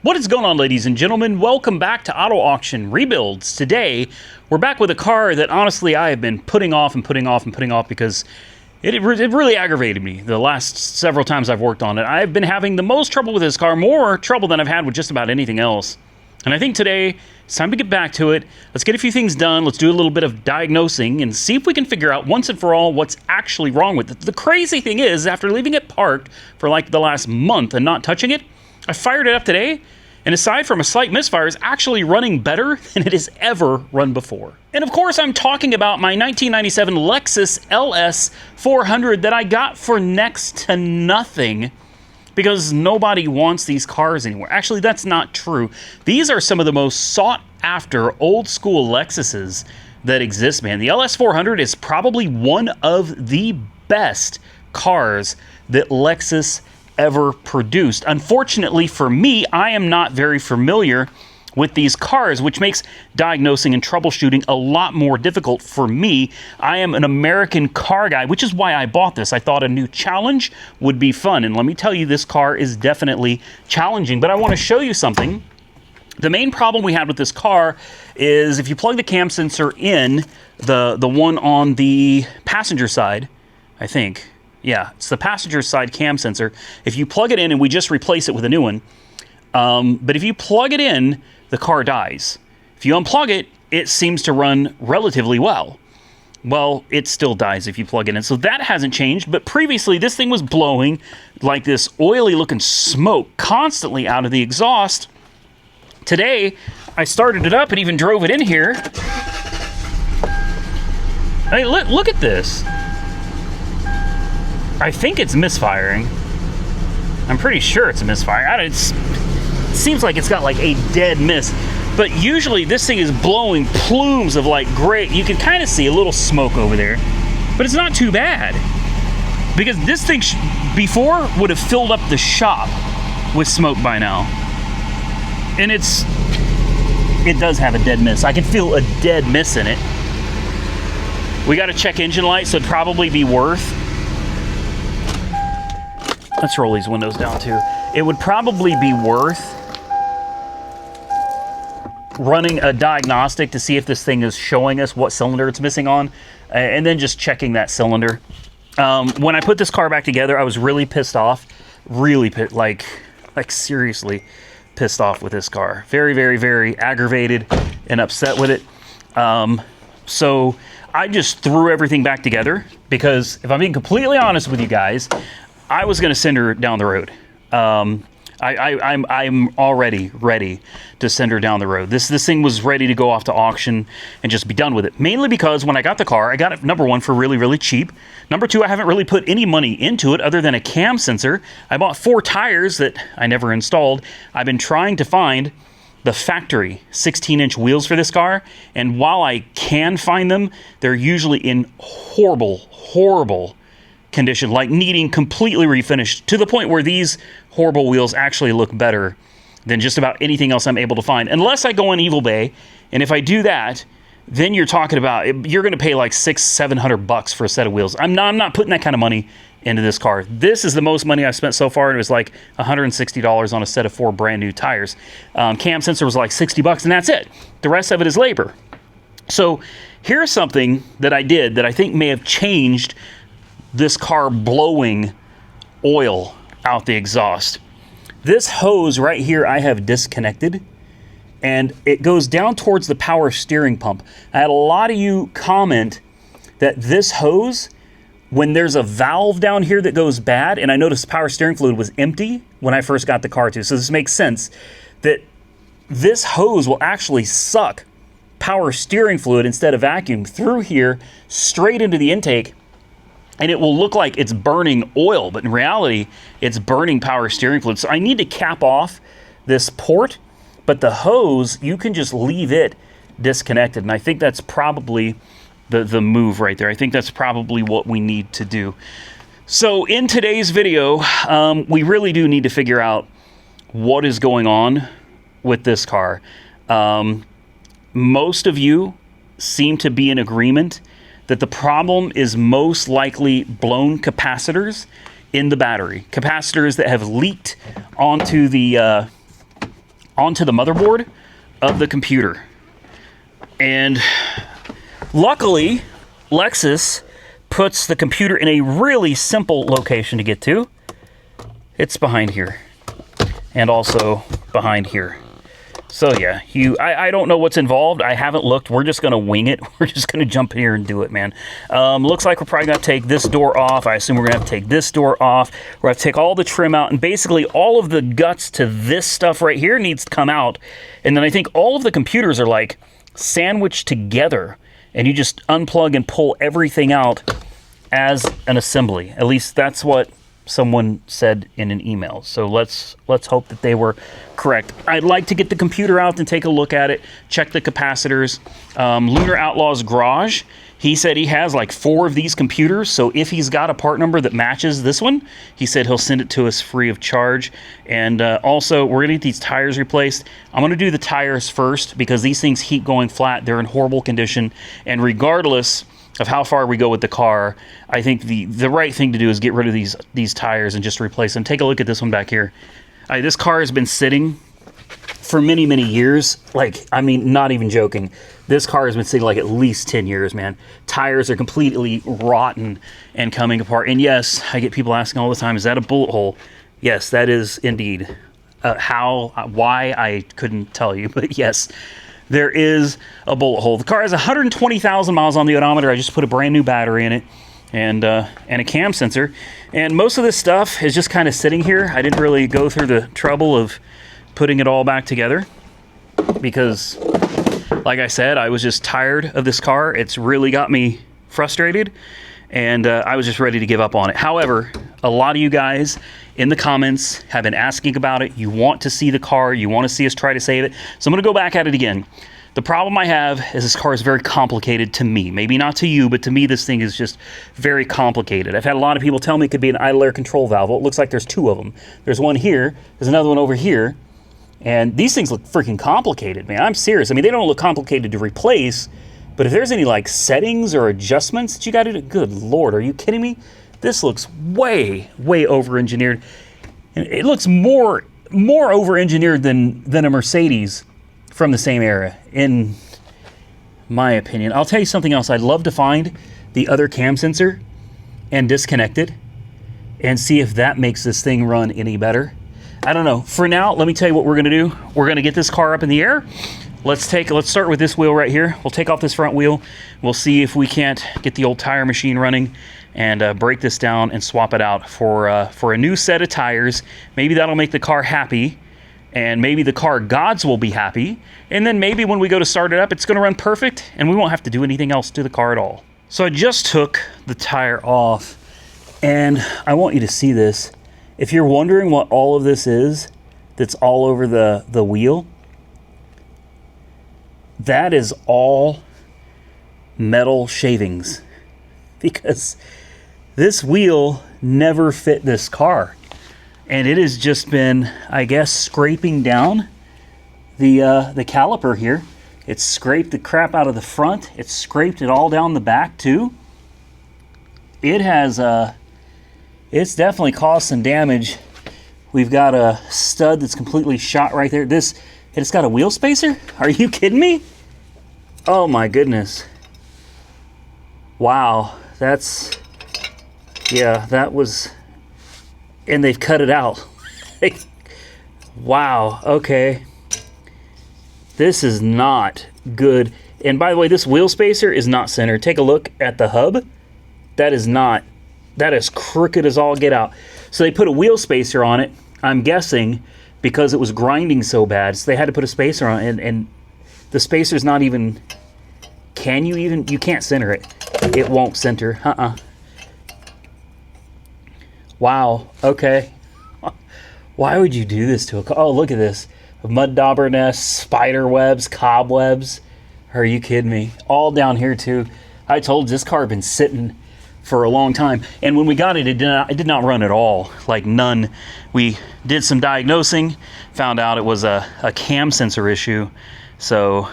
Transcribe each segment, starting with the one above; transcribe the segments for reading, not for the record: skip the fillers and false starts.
What is going on, ladies and gentlemen? Welcome back to Auto Auction Rebuilds. Today, we're back with a car that honestly I have been putting off because it really aggravated me the last several times I've worked on it. I've been having the most trouble with this car, more trouble than I've had with just about anything else. And I think today, it's time to get back to it. Let's get a few things done. Let's do a little bit of diagnosing and see if we can figure out once and for all what's actually wrong with it. The crazy thing is, after leaving it parked for like the last month and not touching it, I fired it up today, and aside from a slight misfire, it's actually running better than it has ever run before. And of course, I'm talking about my 1997 Lexus LS 400 that I got for next to nothing because nobody wants these cars anymore. Actually, that's not true. These are some of the most sought after old school Lexuses that exist, man. The LS 400 is probably one of the best cars that Lexus ever produced. Unfortunately for me, I am not very familiar with these cars, which makes diagnosing and troubleshooting a lot more difficult for me. I am an American car guy, which is why I bought this. I thought a new challenge would be fun, and let me tell you, this car is definitely challenging. But I want to show you something. The main problem we had with this car is if you plug the cam sensor in, the one on the passenger side, I think, yeah, it's the passenger side cam sensor. If you plug it in, and we just replace it with a new one, but if you plug it in, the car dies. If you unplug it, it seems to run relatively well. Well, it still dies if you plug it in. So that hasn't changed, but previously this thing was blowing like this oily looking smoke constantly out of the exhaust. Today, I started it up and even drove it in here. Hey, look at this. I think it's misfiring. I'm pretty sure it's a misfire. It seems like it's got like a dead miss. But usually this thing is blowing plumes of like gray. You can kind of see a little smoke over there. But it's not too bad. Because this thing before would have filled up the shop with smoke by now. And it does have a dead miss. I can feel a dead miss in it. We got to check engine light, so it'd probably be worth. Let's roll these windows down too. It would probably be worth running a diagnostic to see if this thing is showing us what cylinder it's missing on, and then just checking that cylinder. When I put this car back together, I was really pissed off. Really like seriously pissed off with this car. Very, very, very aggravated and upset with it. So I just threw everything back together because if I'm being completely honest with you guys, I was going to send her down the road. I'm already ready to send her down the road. This thing was ready to go off to auction and just be done with it. Mainly because when I got the car, I got it, number one, for really, really cheap. Number two, I haven't really put any money into it other than a cam sensor. I bought 4 tires that I never installed. I've been trying to find the factory 16-inch wheels for this car, and while I can find them, they're usually in horrible condition, like needing completely refinished, to the point where these horrible wheels actually look better than just about anything else I'm able to find, unless I go on Evil Bay. And if I do that, then you're talking about, you're going to pay like $600-700 for a set of wheels. I'm not putting that kind of money into this car. This is the most money I've spent so far, and it was like $160 on a set of 4 brand new tires. Cam sensor was like $60, and that's it. The rest of it is labor. So here's something that I did that I think may have changed this car blowing oil out the exhaust. This hose right here I have disconnected, and it goes down towards the power steering pump. I had a lot of you comment that this hose, when there's a valve down here that goes bad, and I noticed the power steering fluid was empty when I first got the car too, so this makes sense, that this hose will actually suck power steering fluid instead of vacuum through here straight into the intake, and it will look like it's burning oil, but in reality, it's burning power steering fluid. So I need to cap off this port, but the hose, you can just leave it disconnected, and I think that's probably the move right there. I think that's probably what we need to do. So in today's video, we really do need to figure out what is going on with this car. Most of you seem to be in agreement that the problem is most likely blown capacitors in the battery. Capacitors that have leaked onto the onto the motherboard of the computer. And luckily, Lexus puts the computer in a really simple location to get to. It's behind here, and also behind here. So yeah, I don't know what's involved. I haven't looked. We're just gonna wing it. We're just gonna jump in here and do it, man. Looks like we're probably gonna take this door off. I assume we're gonna have to take this door off. We're gonna take all the trim out, and basically all of the guts to this stuff right here needs to come out. And then I think all of the computers are like sandwiched together, and you just unplug and pull everything out as an assembly. At least that's what someone said in an email. So let's hope that they were correct. I'd like to get the computer out and take a look at it, check the capacitors. Lunar Outlaw's Garage, he said he has like 4 of these computers, so if he's got a part number that matches this one, he said he'll send it to us free of charge. And also, we're gonna get these tires replaced. I'm gonna do the tires first because these things keep going flat. They're in horrible condition, and regardless of how far we go with the car, I think the right thing to do is get rid of these tires and just replace them. Take a look at this one back here. This car has been sitting for many, many years. Like, I mean, not even joking. This car has been sitting like at least 10 years, man. Tires are completely rotten and coming apart. And yes, I get people asking all the time, is that a bullet hole? Yes, that is indeed. Why, I couldn't tell you, but yes, there is a bullet hole. The car has 120,000 miles on the odometer. I just put a brand new battery in it and a cam sensor. And most of this stuff is just kind of sitting here. I didn't really go through the trouble of putting it all back together because, like I said, I was just tired of this car. It's really got me frustrated, and I was just ready to give up on it. However, a lot of you guys in the comments have been asking about it. You want to see the car. You want to see us try to save it. So I'm going to go back at it again. The problem I have is this car is very complicated to me. Maybe not to you, but to me this thing is just very complicated. I've had a lot of people tell me it could be an idle air control valve. Well, it looks like there's 2 of them. There's one here. There's another one over here. And these things look freaking complicated, man. I'm serious. I mean, they don't look complicated to replace, but if there's any like settings or adjustments that you got to do, good Lord, are you kidding me? This looks way, way over-engineered. And it looks more over-engineered than a Mercedes from the same era, in my opinion. I'll tell you something else. I'd love to find the other cam sensor and disconnect it and see if that makes this thing run any better. I don't know. For now, let me tell you what we're going to do. We're going to get this car up in the air. Let's start with this wheel right here. We'll take off this front wheel. We'll see if we can't get the old tire machine running and break this down and swap it out for a new set of tires. Maybe that'll make the car happy, and maybe the car gods will be happy. And then maybe when we go to start it up, it's going to run perfect, and we won't have to do anything else to the car at all. So I just took the tire off, and I want you to see this. If you're wondering what all of this is that's all over the wheel, that is all metal shavings, because this wheel never fit this car, and it has just been, I guess, scraping down the caliper here. It's scraped the crap out of the front. It's scraped it all down the back too. It has it's definitely caused some damage. We've got a stud that's completely shot right there. It's got a wheel spacer? Are you kidding me? Oh my goodness. Wow, that was, and they've cut it out. Wow, okay. This is not good. And by the way, this wheel spacer is not centered. Take a look at the hub. That is crooked as all get out. So they put a wheel spacer on it, I'm guessing, because it was grinding so bad. So they had to put a spacer on it, and the spacer's not even, you can't center it. It won't center, Wow, okay. Why would you do this to a car? Oh, look at this. Mud dauber nests, spider webs, cobwebs. Are you kidding me? All down here too. I told you, this car had been sitting for a long time. And when we got it, it did not run at all. Like none. We did some diagnosing, found out it was a cam sensor issue. So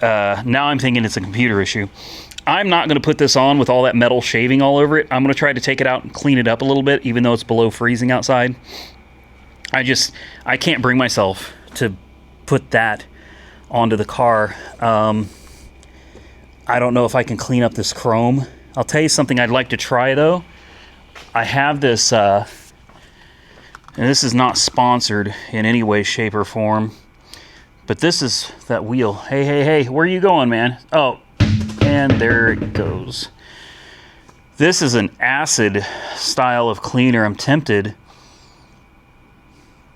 now I'm thinking it's a computer issue. I'm not going to put this on with all that metal shaving all over it. I'm going to try to take it out and clean it up a little bit, even though it's below freezing outside. I can't bring myself to put that onto the car. I don't know if I can clean up this chrome. I'll tell you something I'd like to try though. I have this, and this is not sponsored in any way, shape, or form, but this is that wheel. Hey, where are you going, man? Oh, and there it goes. This is an acid style of cleaner. I'm tempted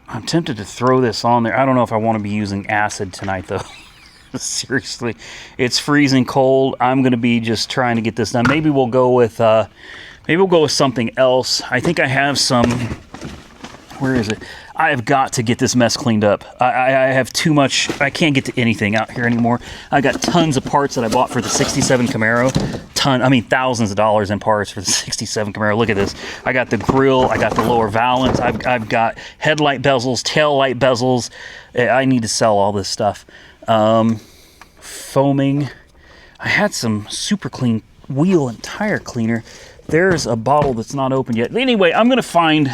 to throw this on there. I don't know if I want to be using acid tonight though. Seriously, it's freezing cold. I'm going to be just trying to get this done. Maybe we'll go with something else. I think I have some. Where is it? I have got to get this mess cleaned up. I have too much. I can't get to anything out here anymore. I got tons of parts that I bought for the 67 Camaro. Thousands of dollars in parts for the 67 Camaro. Look at this. I got the grill. I got the lower valance. I've got headlight bezels, tail light bezels. I need to sell all this stuff. Foaming. I had some super clean wheel and tire cleaner. There's a bottle that's not open yet. Anyway, I'm gonna find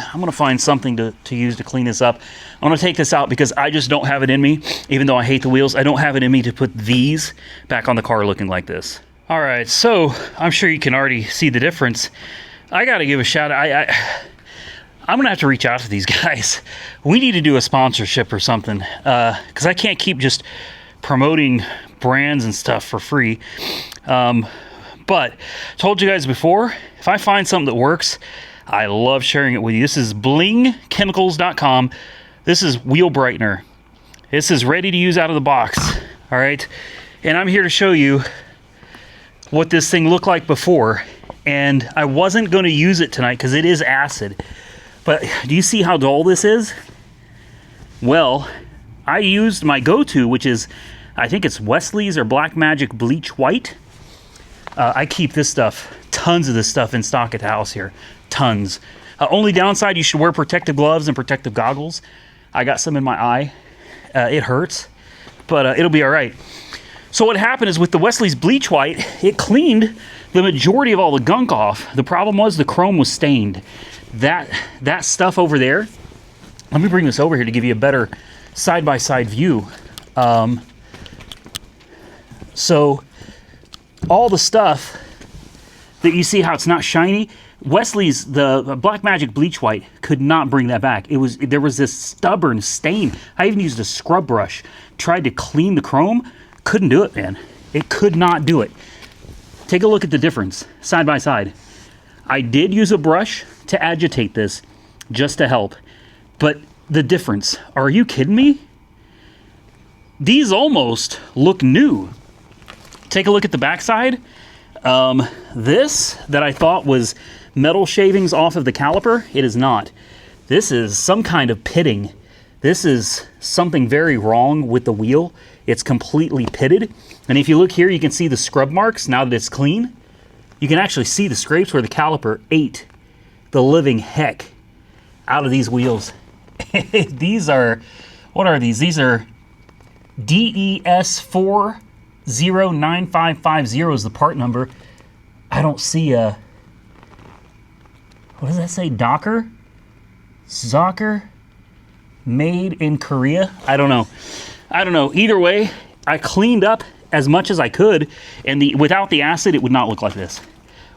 something to use to clean this up. I'm gonna take this out because I just don't have it in me. Even though I hate the wheels, I don't have it in me to put these back on the car looking like this. All right, so I'm sure you can already see the difference. I gotta give a shout out. I'm gonna have to reach out to these guys. We need to do a sponsorship or something, because I can't keep just promoting brands and stuff for free. But told you guys before, if I find something that works, I love sharing it with you. This is blingchemicals.com. This is wheel brightener. This is ready to use out of the box. All right, and I'm here to show you what this thing looked like before. And I wasn't going to use it tonight because it is acid. But do you see how dull this is? Well, I used my go-to, which is, I think it's Wesley's or Black Magic Bleach White. I keep this stuff, tons of this stuff in stock at the house here. Tons. Only downside, you should wear protective gloves and protective goggles. I got some in my eye. It hurts, but it'll be all right. So what happened is with the Wesley's Bleach White, it cleaned the majority of all the gunk off. The problem was the chrome was stained. That stuff over there, let me bring this over here to give you a better side-by-side view. So all the stuff that you see how it's not shiny, Wesley's, the Black Magic Bleach White, could not bring that back. There was this stubborn stain. I even used a scrub brush, tried to clean the chrome, couldn't do it, man. It could not do it. Take a look at the difference, side by side. I did use a brush to agitate this, just to help. But the difference, are you kidding me? These almost look new. Take a look at the backside. This that I thought was metal shavings off of the caliper, it is not. This is some kind of pitting. This is something very wrong with the wheel. It's completely pitted. And if you look here, you can see the scrub marks now that it's clean. You can actually see the scrapes where the caliper ate the living heck out of these wheels. These are, what are these? These are DES409550 is the part number. I don't see a, what does that say? Docker? Zocker? Made in Korea? I don't know. Either way, I cleaned up as much as I could, and without the acid, it would not look like this.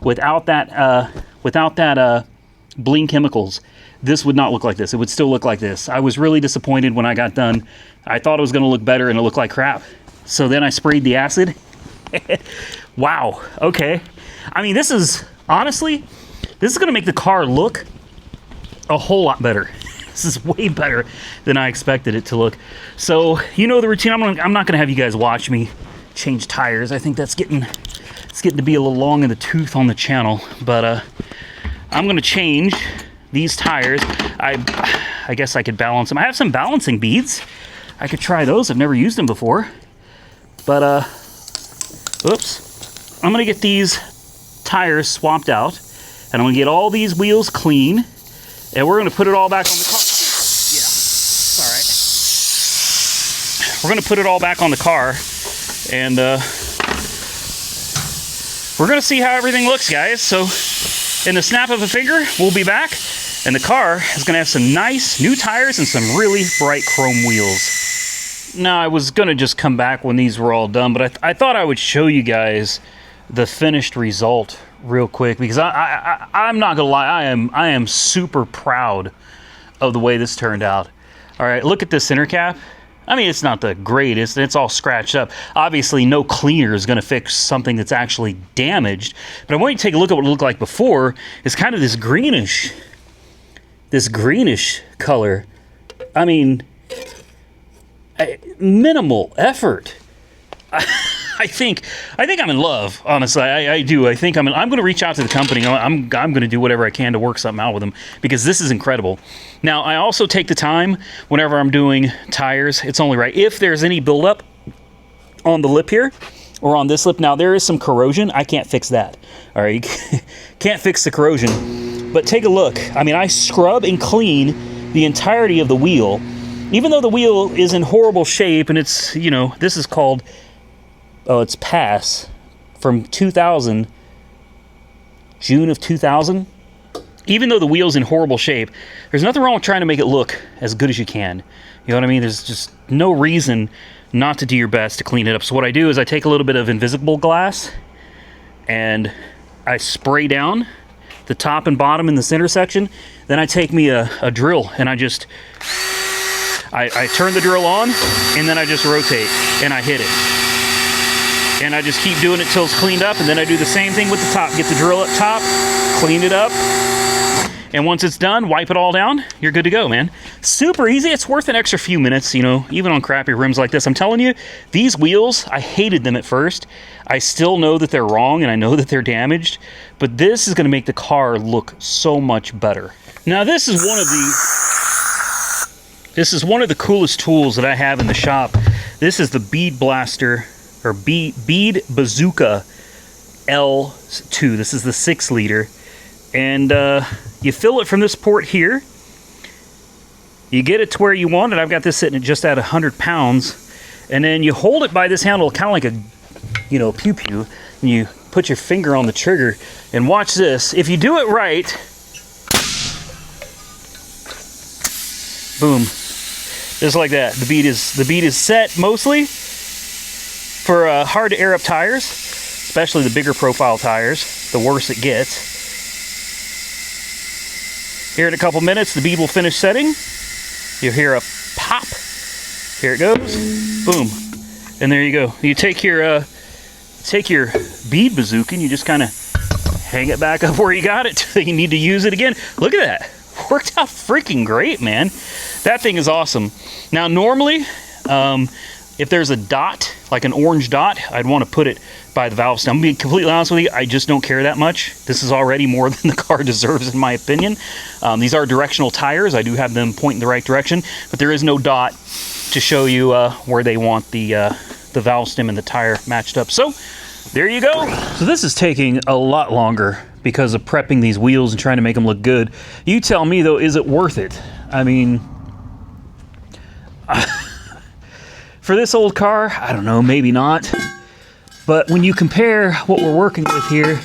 Without that Bling Chemicals, this would not look like this. It would still look like this. I was really disappointed when I got done. I thought it was going to look better, and it looked like crap. So then I sprayed the acid. Wow. Okay. I mean, this is honestly, this is going to make the car look a whole lot better. This is way better than I expected it to look. So, you know the routine. I'm not going to have you guys watch me change tires. I think it's getting to be a little long in the tooth on the channel. But I'm going to change these tires. I guess I could balance them. I have some balancing beads. I could try those. I've never used them before. But, oops. I'm going to get these tires swapped out. And I'm going to get all these wheels clean. And we're going to put it all back on the car. Yeah, it's all right. We're going to put it all back on the car. And we're going to see how everything looks, guys. So in the snap of a finger, we'll be back. And the car is going to have some nice new tires and some really bright chrome wheels. Now, I was going to just come back when these were all done, but I thought I would show you guys the finished result real quick, because I'm not going to lie, I am super proud of the way this turned out. All right, look at this intercap. I mean, it's not the greatest. It's all scratched up. Obviously, no cleaner is going to fix something that's actually damaged. But I want you to take a look at what it looked like before. It's kind of this greenish color. I mean, minimal effort. I think I'm in love. Honestly, I do. I think I'm going to reach out to the company. I'm going to do whatever I can to work something out with them, because this is incredible. Now, I also take the time whenever I'm doing tires. It's only right if there's any buildup on the lip here or on this lip. Now, there is some corrosion. I can't fix that. All right, can't fix the corrosion. But take a look. I mean, I scrub and clean the entirety of the wheel, even though the wheel is in horrible shape, and it's, you know, this is called, oh, it's Pass from 2000, June of 2000. Even though the wheel's in horrible shape, there's nothing wrong with trying to make it look as good as you can. You know what I mean? There's just no reason not to do your best to clean it up. So what I do is I take a little bit of invisible glass and I spray down the top and bottom in this intersection. Then I take me a drill and I turn the drill on, and then I just rotate and I hit it. And I just keep doing it till it's cleaned up, and then I do the same thing with the top. Get the drill up top, clean it up, and once it's done, wipe it all down. You're good to go, man. Super easy. It's worth an extra few minutes, you know, even on crappy rims like this. I'm telling you, these wheels, I hated them at first. I still know that they're wrong, and I know that they're damaged, but this is going to make the car look so much better. Now, this is one of the coolest tools that I have in the shop. This is the Bead Blaster, or Bead Bazooka L2. This is the 6 liter. And you fill it from this port here. You get it to where you want it. I've got this sitting at just at 100 pounds. And then you hold it by this handle, kind of like a, you know, pew-pew. And you put your finger on the trigger. And watch this. If you do it right, boom. Just like that. The bead is set mostly for hard to air up tires, especially the bigger profile tires. The worse it gets. Here in a couple minutes, the bead will finish setting. You'll hear a pop. Here it goes. Boom. And there you go. You take your bead bazooka and you just kind of hang it back up where you got it till you need to use it again. Look at that. Worked out freaking great, man. That thing is awesome. Now, normally, if there's a dot, like an orange dot, I'd want to put it by the valve stem. I'm being completely honest with you, I just don't care that much. This is already more than the car deserves, in my opinion. These are directional tires. I do have them point in the right direction, but there is no dot to show you where they want the valve stem and the tire matched up. So, there you go. So this is taking a lot longer because of prepping these wheels and trying to make them look good. You tell me, though, is it worth it? I mean, for this old car, I don't know, maybe not. But when you compare what we're working with here,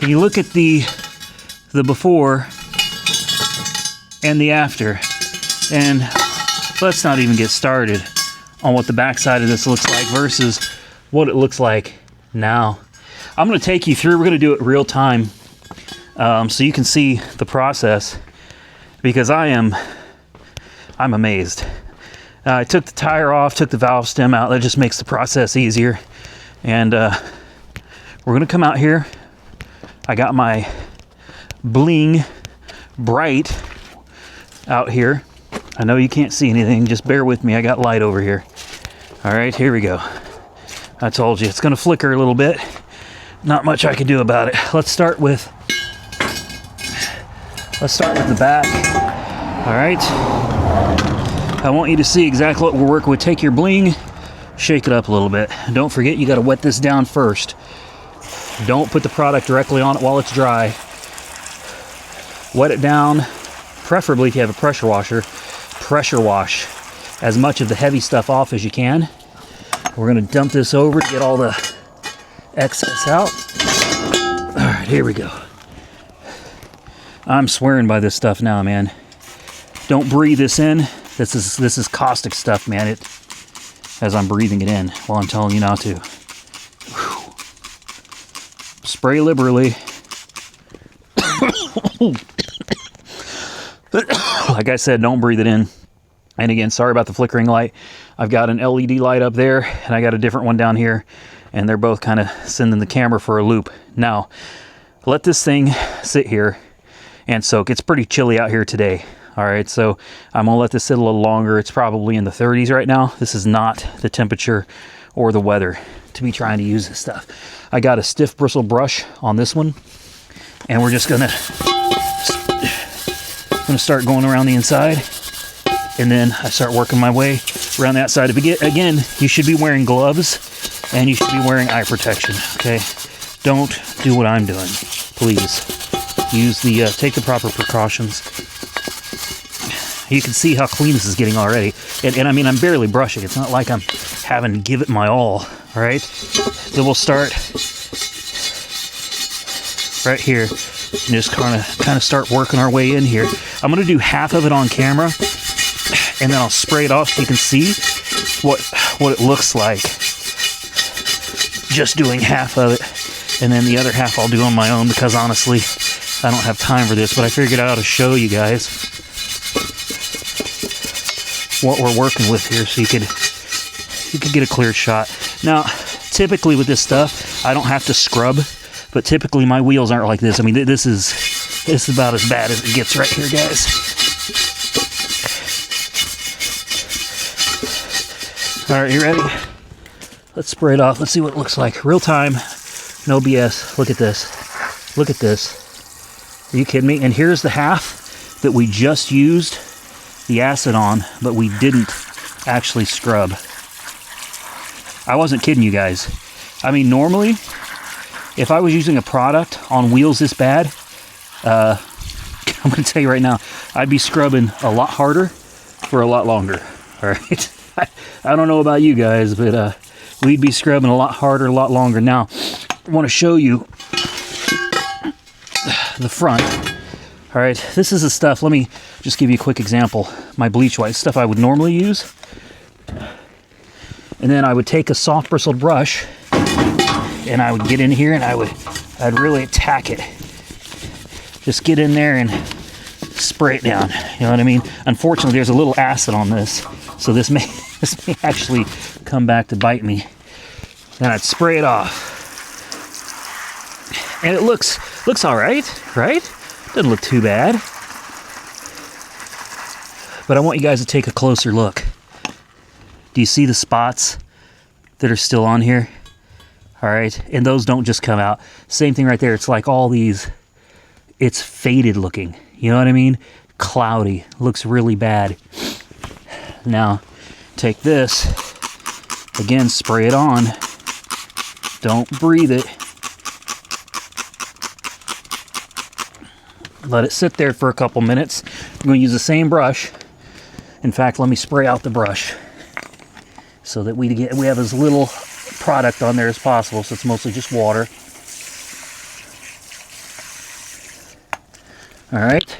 and you look at the before and the after, and let's not even get started on what the backside of this looks like versus what it looks like now. I'm going to take you through, we're going to do it real time, so you can see the process, because I'm amazed. I took the tire off, took the valve stem out. That just makes the process easier. And we're going to come out here. I got my bling bright out here. I know you can't see anything. Just bear with me. I got light over here. All right, here we go. I told you, it's going to flicker a little bit. Not much I can do about it. Let's start with the back. All right. I want you to see exactly what we're working with. Take your bling, shake it up a little bit. Don't forget, you got to wet this down first. Don't put the product directly on it while it's dry. Wet it down, preferably if you have a pressure washer. Pressure wash as much of the heavy stuff off as you can. We're going to dump this over to get all the excess out. All right, here we go. I'm swearing by this stuff now, man. Don't breathe this in. This is caustic stuff, man. as I'm breathing it in while I'm telling you not to. Whew. Spray liberally. Like I said, don't breathe it in. And again, sorry about the flickering light. I've got an LED light up there, and I got a different one down here, and they're both kind of sending the camera for a loop. Now, let this thing sit here and soak. It's pretty chilly out here today. All right, so I'm gonna let this sit a little longer. It's probably in the 30s right now. This is not the temperature or the weather to be trying to use this stuff. I got a stiff bristle brush on this one, and we're just gonna start going around the inside, and then I start working my way around the outside. Again, you should be wearing gloves, and you should be wearing eye protection, okay? Don't do what I'm doing, please. Use the, take the proper precautions. You can see how clean this is getting already. And I mean, I'm barely brushing. It's not like I'm having to give it my all right? Then we'll start right here and just kind of start working our way in here. I'm going to do half of it on camera, and then I'll spray it off so you can see what it looks like. Just doing half of it, and then the other half I'll do on my own, because honestly, I don't have time for this, but I figured I ought to show you guys what we're working with here so you could get a clear shot. Now, typically with this stuff, I don't have to scrub, but typically my wheels aren't like this. I mean, this is about as bad as it gets right here, guys. All right, you ready? Let's spray it off. Let's see what it looks like. Real time, no BS. Look at this. Look at this. Are you kidding me? And here's the half that we just used the acid on, but we didn't actually scrub. I wasn't kidding you guys. I mean, normally, if I was using a product on wheels this bad, I'm going to tell you right now, I'd be scrubbing a lot harder for a lot longer. All right? I don't know about you guys, but we'd be scrubbing a lot harder, a lot longer. Now, I want to show you the front. All right, this is the stuff. Let me just give you a quick example. My bleach white, stuff I would normally use. And then I would take a soft bristled brush and I would get in here and I'd really attack it. Just get in there and spray it down. You know what I mean? Unfortunately, there's a little acid on this, so this may actually come back to bite me. Then I'd spray it off. And it looks all right, right? Doesn't look too bad. But I want you guys to take a closer look. Do you see the spots that are still on here? All right, and those don't just come out. Same thing right there. It's like all these, it's faded looking. You know what I mean? Cloudy. Looks really bad. Now, take this. Again, spray it on. Don't breathe it. Let it sit there for a couple minutes. I'm going to use the same brush. In fact, let me spray out the brush so that we have as little product on there as possible, so it's mostly just water. All right.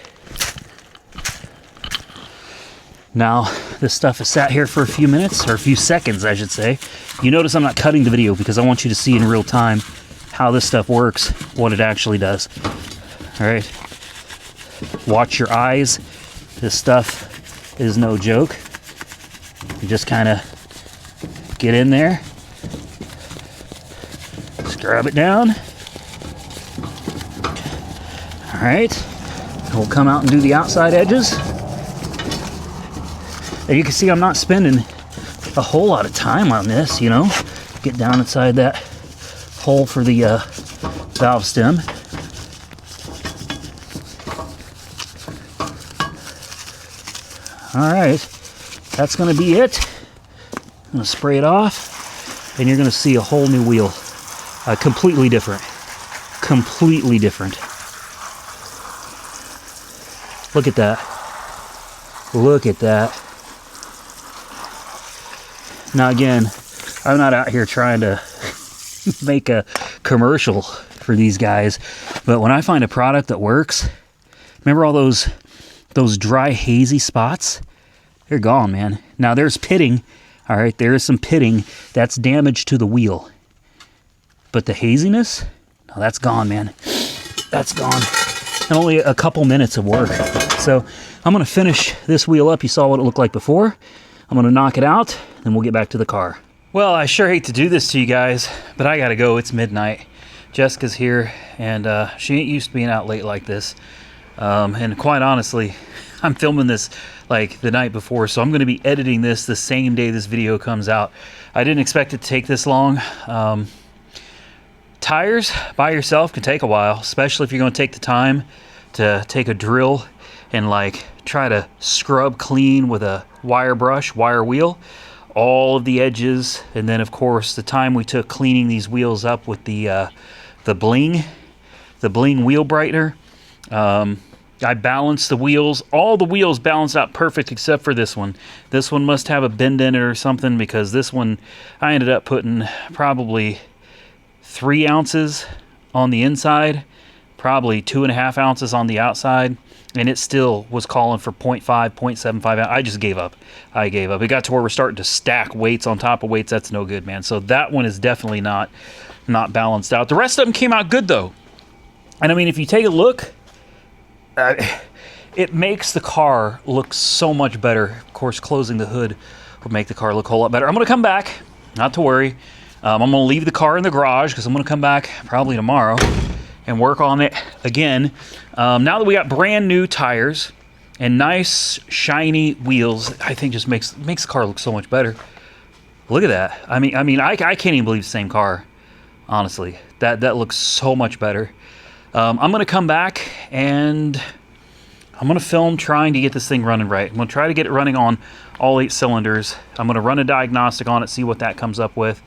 Now, this stuff has sat here for a few minutes, or a few seconds, I should say. You notice I'm not cutting the video because I want you to see in real time how this stuff works, what it actually does. All right. Watch your eyes. This stuff is no joke. You just kind of get in there, scrub it down. All right, and we'll come out and do the outside edges. And you can see I'm not spending a whole lot of time on this, you know. Get down inside that hole for the valve stem. All right, that's going to be it. I'm going to spray it off, and you're going to see a whole new wheel. Completely different. Completely different. Look at that. Look at that. Now again, I'm not out here trying to make a commercial for these guys, but when I find a product that works, remember all those dry, hazy spots? They're gone, man. Now there's pitting All right, there is some pitting. That's damage to the wheel. But the haziness, no, that's gone, man. That's gone. And only a couple minutes of work. So I'm going to finish this wheel up. You saw what it looked like before. I'm going to knock it out, and we'll get back to the car. Well, I sure hate to do this to you guys, but I got to go. It's midnight. Jessica's here, and she ain't used to being out late like this. And quite honestly, I'm filming this like the night before, so I'm going to be editing this the same day this video comes out. I didn't expect it to take this long. Tires by yourself can take a while, especially if you're going to take the time to take a drill and like try to scrub clean with a wire brush, wire wheel, all of the edges. And then of course the time we took cleaning these wheels up with the bling wheel brightener. I balanced the wheels. All the wheels balanced out perfect except for this one. This one must have a bend in it or something, because this one I ended up putting probably 3 ounces on the inside, probably 2.5 ounces on the outside, and it still was calling for 0.5, 0.75. I just gave up. I gave up. It got to where we're starting to stack weights on top of weights. That's no good, man. So that one is definitely not balanced out. The rest of them came out good, though. And I mean, if you take a look, it makes the car look so much better. Of course, closing the hood would make the car look a whole lot better. I'm going to come back, not to worry. I'm going to leave the car in the garage because I'm going to come back probably tomorrow and work on it again. Now that we got brand new tires and nice shiny wheels, I think just makes the car look so much better. Look at that. I mean, I can't even believe the same car. Honestly, that looks so much better. I'm going to come back and I'm going to film trying to get this thing running right. I'm going to try to get it running on all 8 cylinders. I'm going to run a diagnostic on it, see what that comes up with.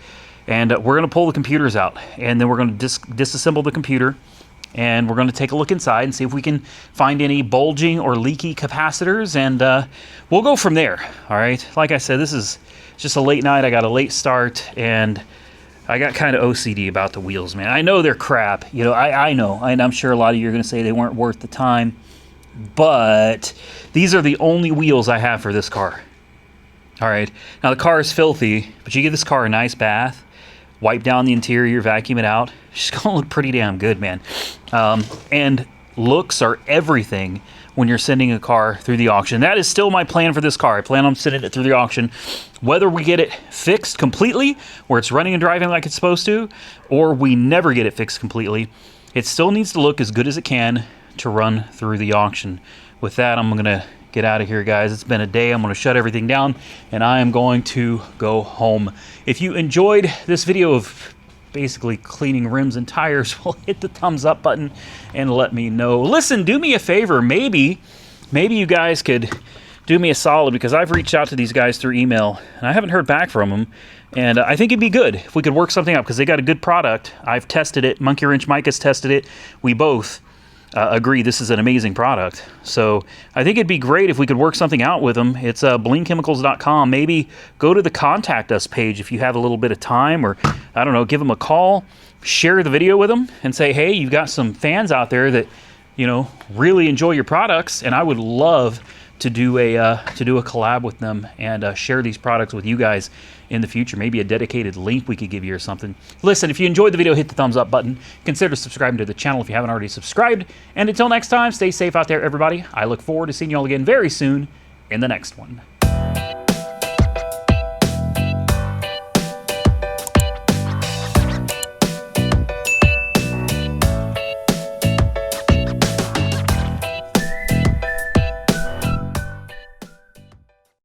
And we're going to pull the computers out, and then we're going to disassemble the computer, and we're going to take a look inside and see if we can find any bulging or leaky capacitors, and we'll go from there. All right. Like I said, this is just a late night. I got a late start, and I got kind of OCD about the wheels, man. I know they're crap. You know, I know, and I'm sure a lot of you are going to say they weren't worth the time, but these are the only wheels I have for this car. All right. Now, the car is filthy, but you give this car a nice bath, wipe down the interior, vacuum it out. She's going to look pretty damn good, man. And looks are everything when you're sending a car through the auction. That is still my plan for this car. I plan on sending it through the auction. Whether we get it fixed completely, where it's running and driving like it's supposed to, or we never get it fixed completely, it still needs to look as good as it can to run through the auction. With that, I'm going to get out of here, guys. It's been a day. I'm going to shut everything down, and I am going to go home. If you enjoyed this video of basically cleaning rims and tires, well, hit the thumbs up button and let me know. Listen, do me a favor. Maybe you guys could do me a solid, because I've reached out to these guys through email, and I haven't heard back from them. And I think it'd be good if we could work something out, because they got a good product. I've tested it. Monkey Wrench Mike has tested it. We both agree this is an amazing product. So I think it'd be great if we could work something out with them. It's blingchemicals.com. Maybe go to the contact us page if you have a little bit of time, or I don't know, give them a call, share the video with them, and say, hey, you've got some fans out there that, you know, really enjoy your products, and I would love to do a collab with them and share these products with you guys in the future. Maybe a dedicated link we could give you or something. Listen, if you enjoyed the video, hit the thumbs up button. Consider subscribing to the channel if you haven't already subscribed. And until next time, stay safe out there, everybody. I look forward to seeing you all again very soon in the next one.